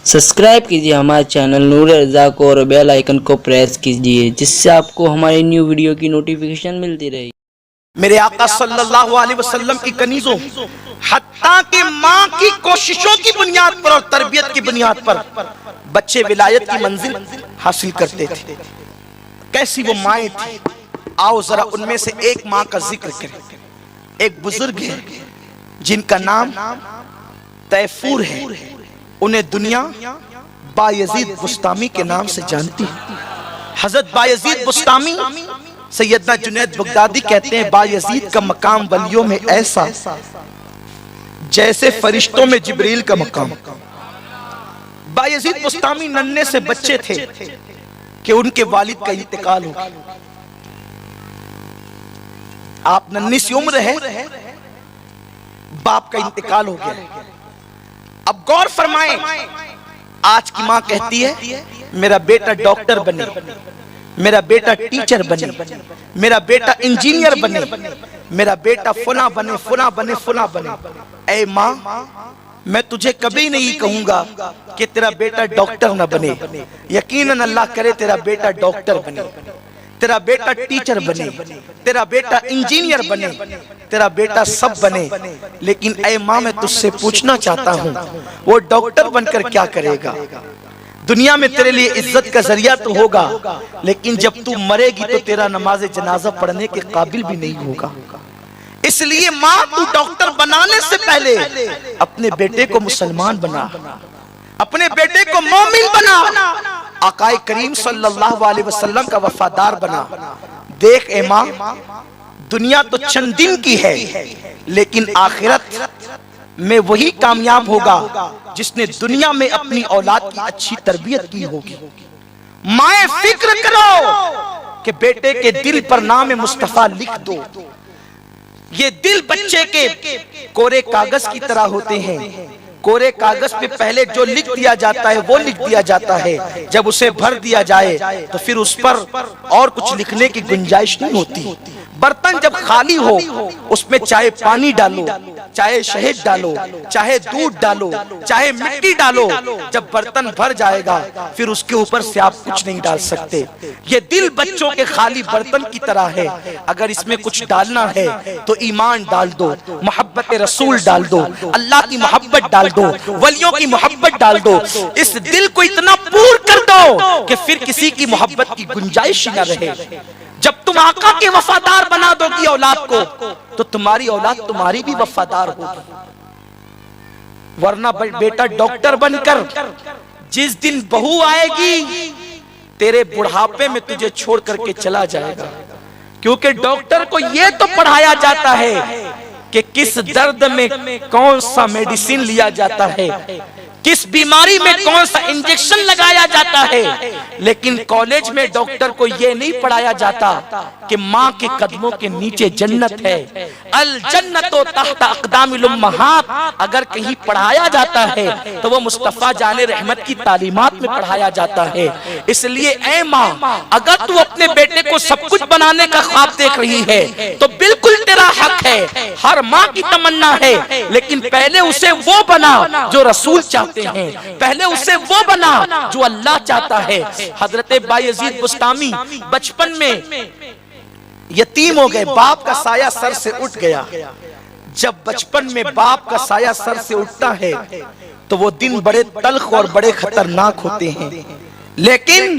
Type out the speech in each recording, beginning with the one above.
Subscribe कीजिए हमारे channel नूर रज़ा को और बेल आइकन को प्रेस कीजिए, जिससे आपको हमारी न्यू वीडियो की नोटिफिकेशन मिलती रहे। मेरे आका सल्लल्लाहु अलैहि वसल्लम की कनीजों, हत्ता कि माँ की कोशिशों की बुनियाद पर और तरबियत की बुनियाद पर बच्चे विलायत की मंजिल हासिल करते थे। कैसी वो माएँ थी, आओ जरा उनमें से एक माँ का जिक्र करें। एक बुजुर्ग है जिनका नाम तैफूर है। उन्हें दुनिया बायजीद बुस्तामी के नाम से जानती है। हजरत बायजीद बुस्तामी सैयदना जुनैद बगदादी कहते हैं, बायजीद का मकाम वलियों में ऐसा जैसे फरिश्तों में जिब्रील का मकाम। बायजीद बुस्तामी नन्हे से बच्चे थे कि उनके वालिद का इंतकाल हो गया। आप नन्ही सी उम्र है, बाप का इंतकाल हो गया। अब गौर फरमाएं, आज की मां कहती है मेरा बेटा डॉक्टर बने, मेरा बेटा टीचर बने, मेरा बेटा इंजीनियर बने, मेरा बेटा फुला बने, फुला बने, फुला बने। ऐ मां, मैं तुझे कभी नहीं कहूंगा कि तेरा बेटा डॉक्टर ना बने। यकीनन अल्लाह करे तेरा बेटा डॉक्टर बने, तेरा बेटा टीचर बने, तेरा बेटा इंजीनियर बने, तेरा बेटा सब बने। लेकिन ऐ माँ, मैं तुझसे पूछना चाहता हूँ, वो डॉक्टर बनकर क्या करेगा? दुनिया में तेरे लिए इज्जत का जरिया तो होगा, लेकिन जब तू मरेगी तो तेरा नमाज जनाजा पढ़ने के काबिल भी नहीं होगा। इसलिए माँ, तू डॉक्टर बनाने से पहले अपने बेटे को मुसलमान बना, अपने बेटे को मोमिन बना, आकाए करीम सल्लल्लाहु अलैहि वसल्लम का वफादार बना। देख ए माँ, दुनिया तो चंद दिन की है, लेकिन आखिरत में वही कामयाब होगा जिसने दुनिया में अपनी औलाद की अच्छी तरबियत की होगी। माए, फिक्र करो कि बेटे के दिल पर नाम मुस्तफा लिख दो। ये दिल बच्चे के कोरे कागज की तरह होते हैं। कोरे कागज पे पहले जो लिख दिया जाता है वो लिख दिया जाता है। जब उसे भर दिया जाए तो फिर उस पर और कुछ लिखने की गुंजाइश नहीं होती। बर्तन जब खाली हो, उसमें चाहे पानी डालो, चाहे शहद डालो, चाहे दूध डालो, चाहे मिट्टी डालो, जब बर्तन भर जाएगा फिर उसके ऊपर से आप कुछ नहीं डाल सकते। ये दिल बच्चों के खाली बर्तन की तरह है। अगर इसमें कुछ डालना है तो ईमान डाल दो, मोहब्बत रसूल डाल दो, अल्लाह की मोहब्बत डाल दो, वलियों की मोहब्बत डाल दो। इस दिल को इतना पूर कर दो कि फिर किसी की मोहब्बत की गुंजाइश न रहे। जब तुम आका के वफादार बना दोगी औलाद को, तो तुम्हारी औलाद तुम्हारी भी वफादार होगी। वरना बेटा डॉक्टर बनकर जिस दिन बहू आएगी, तेरे बुढ़ापे में तुझे छोड़ करके चला जाएगा। क्योंकि डॉक्टर को यह तो पढ़ाया जाता है कि किस दर्द में कौन सा मेडिसिन लिया जाता है, किस बीमारी में कौन सा इंजेक्शन लगाया जाता है, लेकिन कॉलेज में डॉक्टर को यह नहीं पढ़ाया जाता कि माँ के कदमों के नीचे जन्नत है। अल जन्नतो तहत अक़दामिल उम्महात अगर कहीं पढ़ाया जाता है तो वो मुस्तफा जाने रहमत की तालीमात में पढ़ाया जाता है। इसलिए ऐ माँ, अगर तू अपने बेटे को सब कुछ बनाने का ख्वाब देख रही है तो बिल्कुल तेरा हक है, हर माँ की तमन्ना है। लेकिन पहले उसे वो बना जो रसूल चाहते हैं, पहले उसे वो बना जो अल्लाह चाहता है। हजरत बायजीद बुस्तामी बचपन में यतीम हो गए, बाप का साया सर से उठ गया। जब बचपन में बाप का साया सर से उठता है तो वो दिन बड़े तल्ख और बड़े खतरनाक होते हैं। लेकिन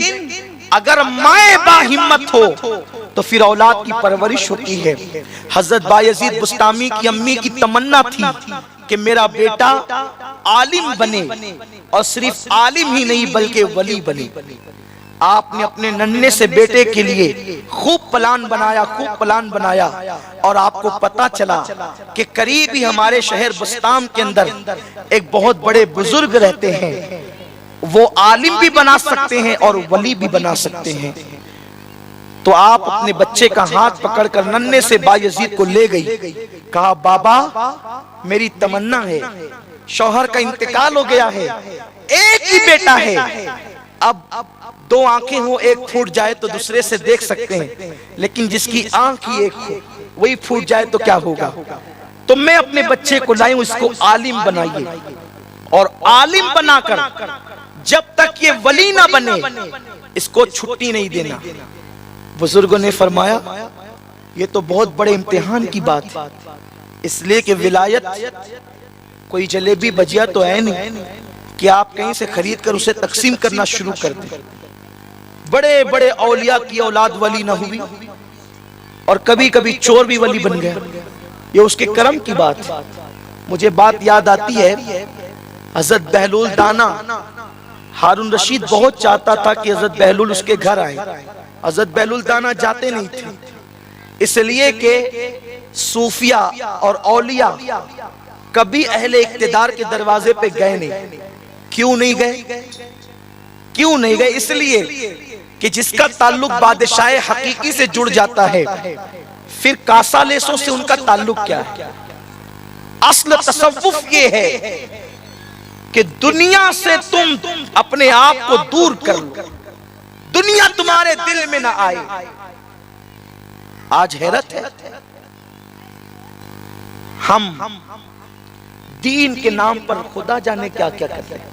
अगर माए बाहिम्मत हो तो फिर औलाद की परवरिश होती है। हजरत बायजीद बुस्तामी की अम्मी की तमन्ना थी कि मेरा बेटा आलिम बने, और सिर्फ आलिम ही नहीं बल्कि वली बने। आपने अपने नन्हे से बेटे के लिए खूब प्लान बनाया, खूब प्लान बनाया, और आपको पता चला कि करीब ही हमारे शहर बुस्ताम के अंदर एक बहुत बड़े बुजुर्ग रहते हैं। वो आलिम भी बना सकते हैं और वली भी बना सकते हैं। तो आप अपने बच्चे का हाथ पकड़कर नन्हे से बायजीद को ले गई। कहा, बाबा मेरी तमन्ना है, शौहर का इंतकाल हो गया है, एक ही बेटा है। अब दो आंखें हो, एक फूट जाए तो दूसरे से देख सकते हैं, लेकिन जिसकी आंख ही एक हो वही फूट जाए तो क्या होगा? तो मैं अपने बच्चे को लाई हूं, इसको आलिम बनाइए। और आलिम बनाकर जब तक ये वली ना बने इसको छुट्टी नहीं देना। बुजुर्गों ने फरमाया ये तो बहुत बड़े इम्तिहान की बात है, इसलिए कि विलायत कोई जलेबी भजिया तो है नहीं कि आप कहीं से खरीद कर उसे तकसीम करना शुरू कर दें। बड़े बड़े औलिया की औलाद वली ना हुई और कभी कभी चोर भी वली बन गया, ये उसके करम की बात है। मुझे बात याद आती है, हजरत बहलूल दाना हारून रशीद बहुत चाहता था कि हजरत बहलूल उसके घर आए। हजरत बहलूल दाना जाते नहीं थे, इसलिए कि सूफिया और औलिया कभी अहले इक्तिदार के दरवाजे पे गए नहीं। क्यों नहीं गए? क्यों नहीं गए? इसलिए कि जिसका ताल्लुक बादशाह हकीकी से जुड़ जाता है फिर कासालेसों से उनका ताल्लुक क्या है? असल तसव्वुफ ये है कि दुनिया से तुम अपने आप को दूर कर लो, दुनिया तुम्हारे दिल में ना आए। आज हैरत है, हम दीन के नाम पर खुदा जाने क्या क्या करते हैं।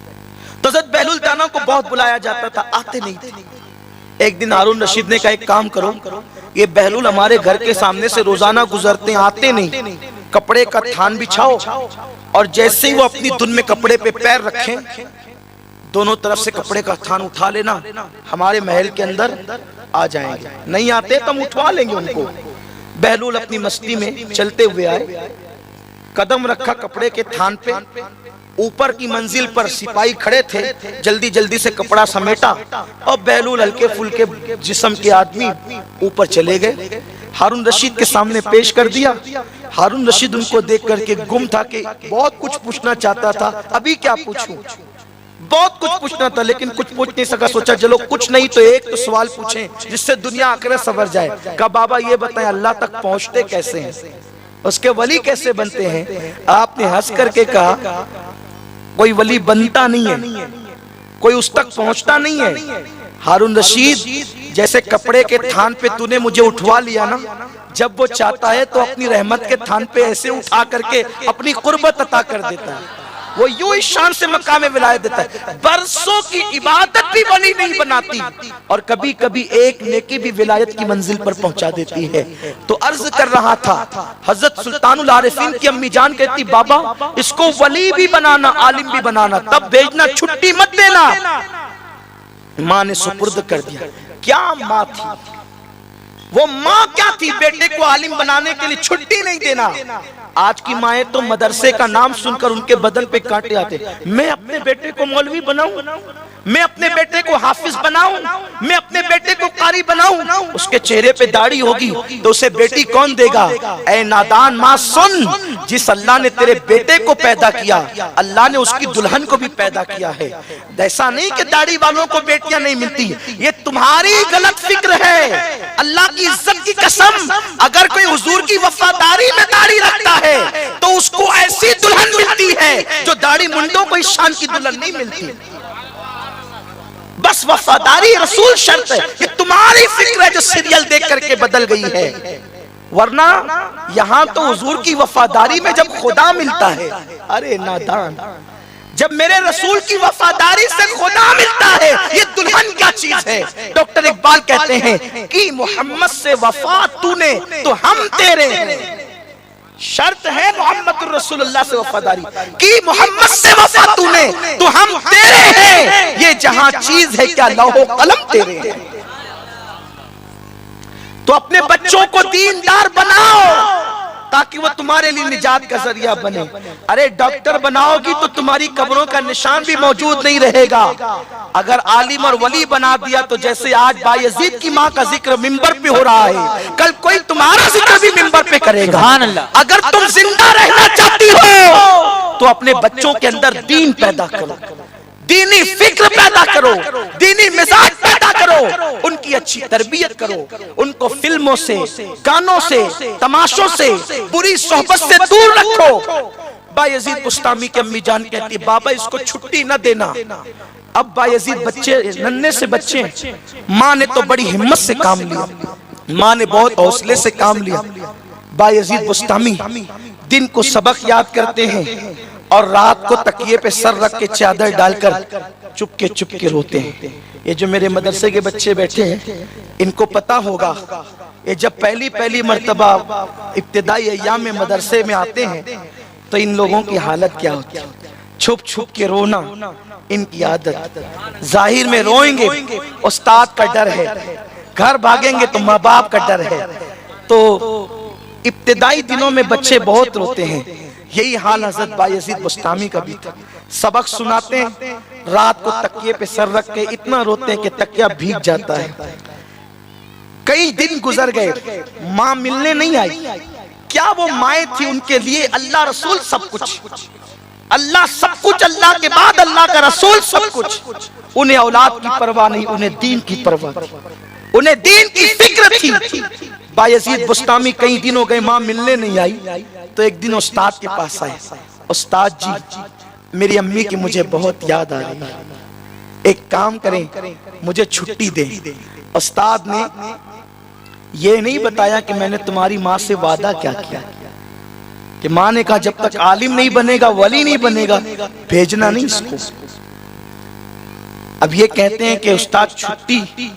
तो हज़रत बहलूल दाना को बहुत बुलाया जाता था, आते नहीं थे। एक दिन हारून रशीद ने कहा एक काम करो, ये बहलूल हमारे घर के सामने से रोजाना गुजरते हैं, आते नहीं, कपड़े का थान बिछाओ और जैसे ही वो अपनी धुन में कपड़े पे पैर रखें दोनों तरफ से कपड़े का थान उठा लेना, हमारे महल के अंदर आ जाएंगे। नहीं आते तो हम उठवा लेंगे उनको। बहलूल अपनी मस्ती में चलते हुए आए, कदम रखा कपड़े के थान पे, ऊपर की मंजिल पर सिपाही खड़े थे, जल्दी जल्दी से कपड़ा समेटा और बहलूल हल्के फुल्के जिस्म के आदमी ऊपर चले गए। हारून रशीद के सामने पेश कर दिया। हारून रशीद उनको देख करके गुम था कि बहुत कुछ पूछना चाहता था, अभी क्या पूछूं, बहुत कुछ पूछना था लेकिन कुछ पूछ नहीं सका। सोचा चलो कुछ नहीं तो एक तो सवाल पूछें जिससे दुनिया आखिरत संवर जाए। कहा बाबा ये बताएं अल्लाह तक पहुंचते कैसे हैं, उसके वली कैसे बनते हैं? आपने हंस करके कहा कोई वली बनता नहीं है, कोई उस तक पहुंचता नहीं है। हारून रशीद जैसे कपड़े के थान पे तूने मुझे उठवा लिया ना, जब वो चाहता है तो अपनी रहमत के थान पे ऐसे उठा करके अपनी कुर्बत अता कर देता है। वो यूं इस शान से मकाम विलायत देता है। बरसों की इबादत भी वली नहीं बनाती और कभी कभी एक नेकी भी विलायत की मंजिल पर पहुंचा देती है। तो अर्ज कर रहा था, हजरत सुल्तानुल आरिफीन की अम्मी जान कहती बाबा इसको वली भी बनाना, आलिम भी बनाना, तब भेजना, छुट्टी मत देना। माँ ने सुपुर्द कर दिया। क्या माँ थी वो, माँ क्या थी, बेटे को आलिम बनाने के लिए छुट्टी नहीं देना। आज की माएँ तो मदरसे का नाम सुनकर उनके बदन पे कांटे आते। मैं अपने बेटे को मौलवी बनाऊं, मैं अपने बेटे को हाफिज बनाऊं, मैं अपने बेटे को कारी बनाऊं, उसके चेहरे पे दाढ़ी होगी तो उसे बेटी कौन देगा? ऐ नादान माँ सुन, जिस अल्लाह ने तेरे बेटे को पैदा किया अल्लाह ने उसकी दुल्हन को भी पैदा किया है। ऐसा नहीं कि दाढ़ी वालों को बेटियां नहीं मिलती, ये तुम्हारी गलत फिक्र है। अल्लाह की इज्जत की कसम, अगर कोई हुजूर की वफादारी में दाढ़ी रखता है तो उसको ऐसी दुल्हन मिलती है जो दाढ़ी मुंडों को इस शान की दुल्हन नहीं मिलती। बस वफादारी रसूल शर्त है। ये तुम्हारी फिक्र है जो सीरियल देख करके बदल गई है, वरना यहां तो हुजूर की वफादारी में जब खुदा मिलता है, अरे नादान, जब मेरे रसूल की वफादारी से खुदा मिलता है ये दुल्हन क्या चीज है। डॉक्टर इकबाल कहते हैं कि मोहम्मद से वफा तूने तो हम तेरे हैं। शर्त है मोहम्मद रसूलुल्लाह से वफादारी कि मोहम्मद से वफा तूने तो हम तेरे हैं। ये जहां चीज है क्या लौहो कलम तेरे हैं। तो अपने बच्चों को दीनदार बनाओ ताकि वो तुम्हारे लिए निजात का जरिया बने। अरे डॉक्टर बनाओगी तो तुम्हारी कब्रों का निशान भी मौजूद नहीं रहेगा। अगर आलिम और वली बना दिया तो जैसे आज बायजीद की माँ का जिक्र मिंबर पे हो रहा है, कल कोई तुम्हारा जिक्र भी मिंबर पे करेगा। अगर तुम जिंदा रहना चाहती हो तो अपने बच्चों के अंदर दीन पैदा करो, दीनी फिक्र पैदा करो, दीनी मिजाज पैदा करो, उनकी अच्छी तरबियत करो, उनको फिल्मों से, गानों से, तमाशों से, बुरी सोहबत से दूर रखो। बायजीद बुस्तामी की अम्मी जान कहती बाबा इसको छुट्टी न देना। अब बायजीद बच्चे, नन्हे से बच्चे, माँ ने तो बड़ी हिम्मत से काम लिया, माँ ने बहुत हौसले से काम लिया। बायजीद बुस्तामी दिन को सबक याद करते हैं और रात को तकिए पे सर रख के चादर डालकर चुपके रोते हैं। ये जो मेरे मदरसे के बच्चे बैठे हैं, इनको पता होगा, ये जब पहली मर्तबा इब्तिदाई अय्याम में मदरसे में आते हैं तो इन लोगों की हालत क्या होती है। छुप के रोना इनकी आदत। जाहिर में रोएंगे उस्ताद का डर है, घर भागेंगे तो माँ बाप का डर है। तो इब्तिदाई दिनों में बच्चे बहुत रोते हैं। यही हाल हजरत बायजीद बुस्तामी का भी था। सबक सुनाते हैं, रात को तकिए पे सर रख के इतना रोते हैं कि तकिया भीग जाता है। कई दिन गुजर गए, माँ मिलने नहीं आई। क्या वो माए थी उनके लिए अल्लाह रसूल सब कुछ, अल्लाह सब कुछ, अल्लाह के बाद अल्लाह का रसूल सब कुछ। उन्हें औलाद की परवाह नहीं, उन्हें दीन की परवाह, उन्हें दीन की फिक्र थी। बायजीद बुस्तामी कई दिन हो गए, माँ मिलने नहीं आई। तो एक दिन उस्ताद के पास आए, उस्ताद जी मेरी अम्मी की मुझे बहुत याद आ रही है, एक काम करें मुझे छुट्टी दें। उस्ताद ने ये नहीं बताया कि मैंने तुम्हारी माँ से वादा क्या किया, कि माँ ने कहा जब तक आलिम नहीं बनेगा, वली नहीं बनेगा, भेजना नहीं इसको। अब ये कहते हैं कि उस्ताद छुट्टी,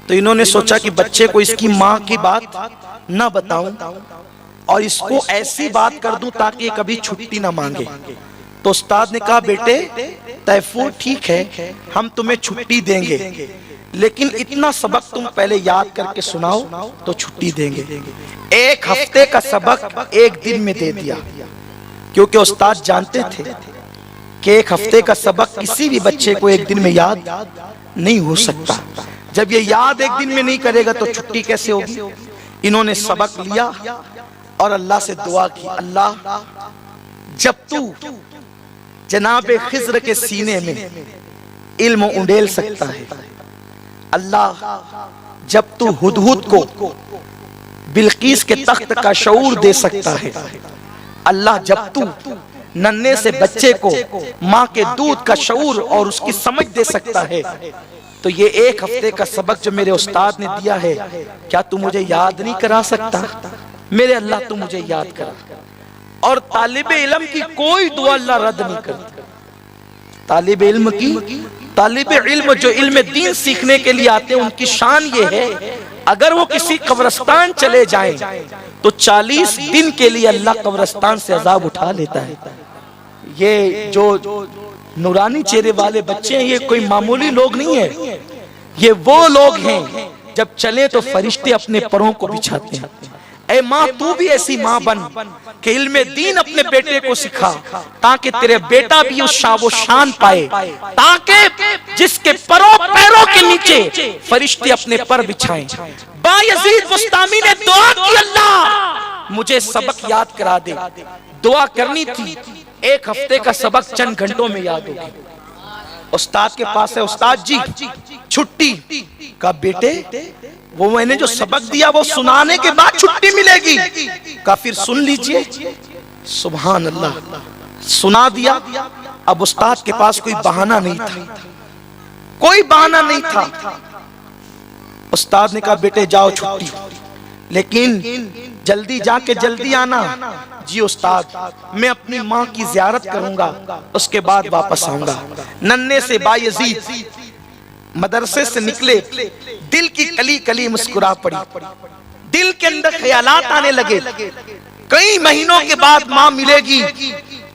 तो इन्होंने सोचा कि बच्चे को इसकी माँ की बात ना बताऊं और इसको ऐसी बात कर दूं ताकि ये कभी छुट्टी ना मांगे। तो उस्ताद ने कहा बेटे तैफूर ठीक है, हम तुम्हें छुट्टी देंगे, लेकिन इतना सबक तुम पहले याद करके सुनाओ तो छुट्टी देंगे। एक हफ्ते का सबक एक दिन में दे दिया, क्योंकि उस्ताद जानते थे कि एक हफ्ते का सबक किसी भी बच्चे को एक दिन में याद नहीं हो सकता। जब ये याद एक दिन में नहीं करेगा तो छुट्टी कैसे होगी। इन्होंने सबक लिया और अल्लाह से दुआ की, अल्लाह जब तू जनाबे खिज़्र के सीने में इल्म उंडेल सकता है, अल्लाह जब तू हुदहुद को बिल्कीस के तख्त का शऊर दे सकता है, अल्लाह जब तू नन्हे से बच्चे को माँ के दूध का शऊर और उसकी समझ दे सकता है, तो ये एक हफ्ते का सबक जो मेरे उस्ताद ने दिया है, क्या तू मुझे याद नहीं करा सकता? मेरे अल्लाह तू मुझे याद करा। और तालिब इल्म की कोई दुआ अल्लाह रद्द नहीं करता। तालिब इल्म जो इल्म दीन सीखने के लिए आते हैं, उनकी शान ये है, अगर वो किसी कब्रिस्तान चले जाएं तो 40 दिन के लिए अल्लाह कब्रिस्तान से अजाब उठा लेता है। ये जो नूरानी चेहरे वाले बच्चे हैं, ये कोई मामूली लोग नहीं है, ये वो लोग हैं जब चले तो फरिश्ते अपने परों को बिछाते हैं। ऐ माँ तू भी ऐसी माँ बन कि इल्मे दीन अपने बेटे को सिखा, ताकि तेरे बेटा भी उस शाबो शान पाए, ताकि जिसके पैरों के नीचे फरिश्ते अपने पर बिछाएं। बायजीद बुस्तामी ने दुआ की, अल्लाह मुझे सबक याद करा दे। दुआ करनी थी, एक हफ्ते का सबक चंद घंटों में याद होगी। उस्ताद के पास है, उस्ताद जी छुट्टी का, बेटे वो मैंने जो सबक दिया वो सुनाने के बाद छुट्टी मिलेगी का, फिर सुन लीजिए। सुभान अल्लाह, सुना दिया। अब उस्ताद के पास कोई बहाना नहीं था, कोई बहाना नहीं था। उस्ताद ने कहा बेटे जाओ छुट्टी, लेकिन जल्दी जाके जल्दी आना। जी उस्ताद, मैं अपनी माँ की ज़ियारत करूंगा, उसके बाद वापस आऊंगा। नन्हे से बायजीद मदरसे से निकले, दिल की कली कली मुस्कुरा पड़ी, दिल के अंदर ख्यालात आने लगे। कई महीनों के बाद माँ मिलेगी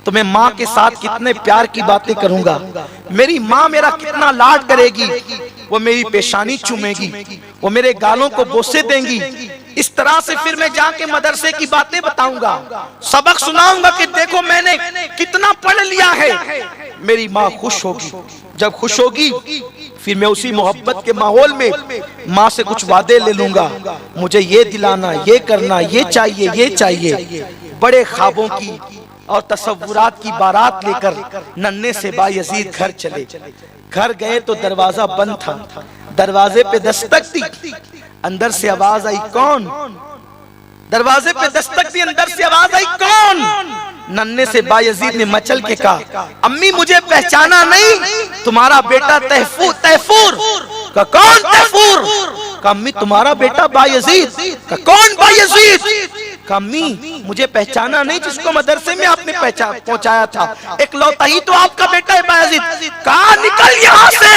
तो मैं माँ के साथ कितने प्यार की बातें करूंगा, मेरी माँ मेरा कितना लाड करेगी, वो मेरी पेशानी चूमेगी, वो मेरे गालों को बोसे देंगी। इस तरह से फिर मैं जाके मदरसे की बातें बताऊंगा, सबक सुनाऊंगा कि देखो मैंने कितना पढ़ लिया है। मेरी माँ खुश होगी, जब खुश होगी फिर मैं उसी मोहब्बत के माहौल में माँ से कुछ वादे ले लूंगा, मुझे ये दिलाना, ये करना, ये चाहिए, ये चाहिए। बड़े ख्वाबों की और तसव्वुरात की बारात लेकर नन्हे से बायजीद घर चले। घर गए तो दरवाजा बंद था, दरवाजे पे दस्तक दी, अंदर से आवाज आई कौन? दरवाजे पे दस्तक दी, अंदर से आवाज आई कौन? नन्हे से बायजीद ने मचल के कहा अम्मी मुझे पहचाना नहीं, तुम्हारा बेटा तैफूर। तैफूर का कौन? तैफूर का अम्मी तुम्हारा बेटा बायजीद का कौन? बायजीद कमी मुझे पहचाना नहीं जिसको मदरसे में आपने पहचान पहुंचाया था, एक लौता ही तो आपका बेटा है बायजीद। कहा निकल यहाँ से,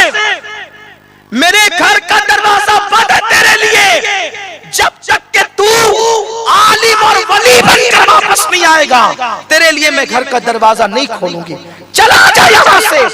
मेरे घर का दरवाजा बंद है तेरे लिए, जब तक के तू आलिम और वली बनकर वापस नहीं आएगा तेरे लिए मैं घर का दरवाजा नहीं खोलूंगी। चला जा यहाँ से,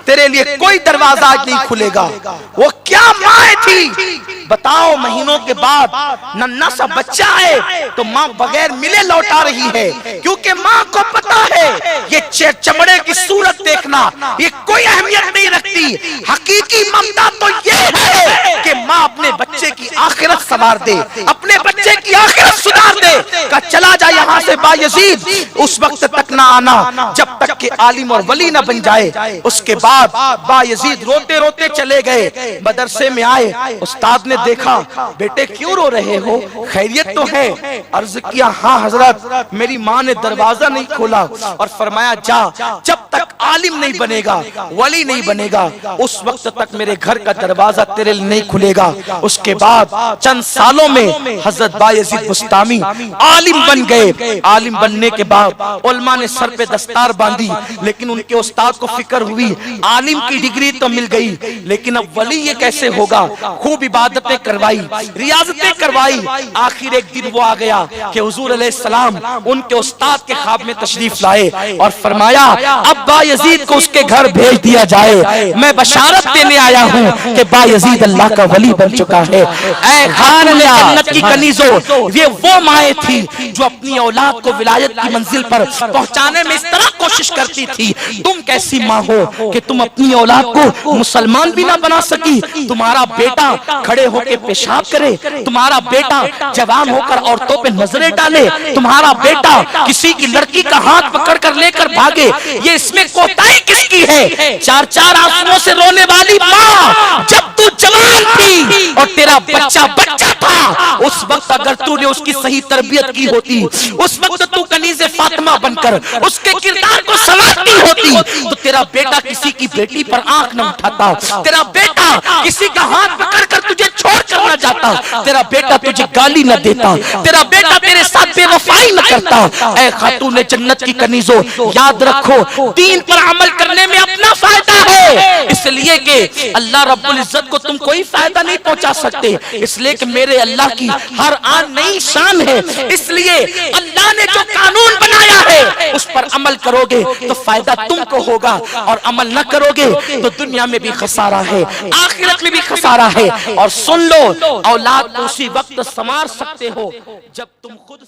तेरे लिए कोई दरवाजा आज नहीं खुलेगा। वो क्या माँ थी बताओ, महीनों के बाद नन्हा सा बच्चा है तो माँ बगैर मिले लौटा रही है, क्योंकि माँ को पता है ये चमड़े की सूरत देखना ये कोई अहमियत नहीं रखती। हकीकी ममता तो ये है कि माँ अपने बच्चे की आखिरत संवार दे, अपने बच्चे की आखिरत सुधार दे। का चला जा यहाँ से बायजीद, उस वक्त तक ना आना जब तक कि आलिम और वली ना बन जाए। उसके बाद बायजीद रोते रोते चले गए, मदरसे में आए, उस्ताद ने देखा बेटे क्यों रो रहे हो, खैरियत तो है? अर्ज किया हाँ हजरत, मेरी माँ ने दरवाजा नहीं खोला। और फरमाया जा, जब तक आलिम नहीं बनेगा, वली नहीं बनेगा, उस वक्त तक मेरे घर का दरवाजा तेरे लिए नहीं खुलेगा। उसके बाद चंद सालों में हजरत बायजीद बुस्तामी आलिम बन गए। आलिम बनने के बाद उलमा ने सर पे दस्तार बांधी, लेकिन उनके उस्ताद को फिक्र हुई आलिम की डिग्री तो मिल गई, लेकिन अब वली ये कैसे होगा। खूब इबादतें करवाई, रियाजतें करवाई। आखिर एक दिन वो आ गया कि हुजूर अलैहिस्सलाम उनके उस्ताद के ख्वाब में तशरीफ लाए और फरमाया अब बायजीद को उसके घर भेज दिया जाए, मैं बशारत देने आया हूँ कि बायजीद अल्लाह का वली बन चुका है। ऐ खान जन्नत की कनीजों, ये वो माएँ थी जो अपनी औलाद को विलायत की मंजिल पर पहुंचाने में इस तरह कोशिश करती थी। तुम कैसी माँ हो कि तुम अपनी औलाद को मुसलमान भी ना बना सकी। तुम्हारा बेटा खड़े होकर पेशाब करे, तुम्हारा बेटा जवान होकर औरतों पे नजरें डाले, तुम्हारा बेटा किसी की लड़की का हाथ पकड़ कर लेकर भागे, ये इसमें कोताही किसकी है? चार चार आंसुओं से रोने वाली माँ, जब तू जवान थी और तेरा बच्चा बच्चा था, उस वक्त अगर तूने उसकी सही तरबियत की होती, उस वक्त तू कनीज़े फातिमा बनकर उसके किरदार को संवारती होती, तो तेरा बेटा किसी की बेटी पर आंख न उठाता, तेरा बेटा किसी का हाथ पकड़ कर तुझे छोड़ कर न जाता, तेरा बेटा तुझे गाली न देता, तेरा बेटा तेरे साथ बेवफाई न करता। ऐ खातून जन्नत की कनीजों, याद रखो दीन पर अमल करने में अपना फायदा है, इसलिए कि अल्लाह रब्बुल इज्जत को तुम कोई फायदा नहीं पहुंचा सकते, इसलिए कि मेरे अल्लाह की हर आन नई शान है। इसलिए अल्लाह ने जो कानून बनाया है उस पर अमल करोगे तो फायदा तुमको होगा, और अमल न करोगे तो दुनिया में भी खसारा है, आखिरत में भी खसारा है। और सुन लो, औलाद को उसी वक्त संवार सकते हो जब तुम खुद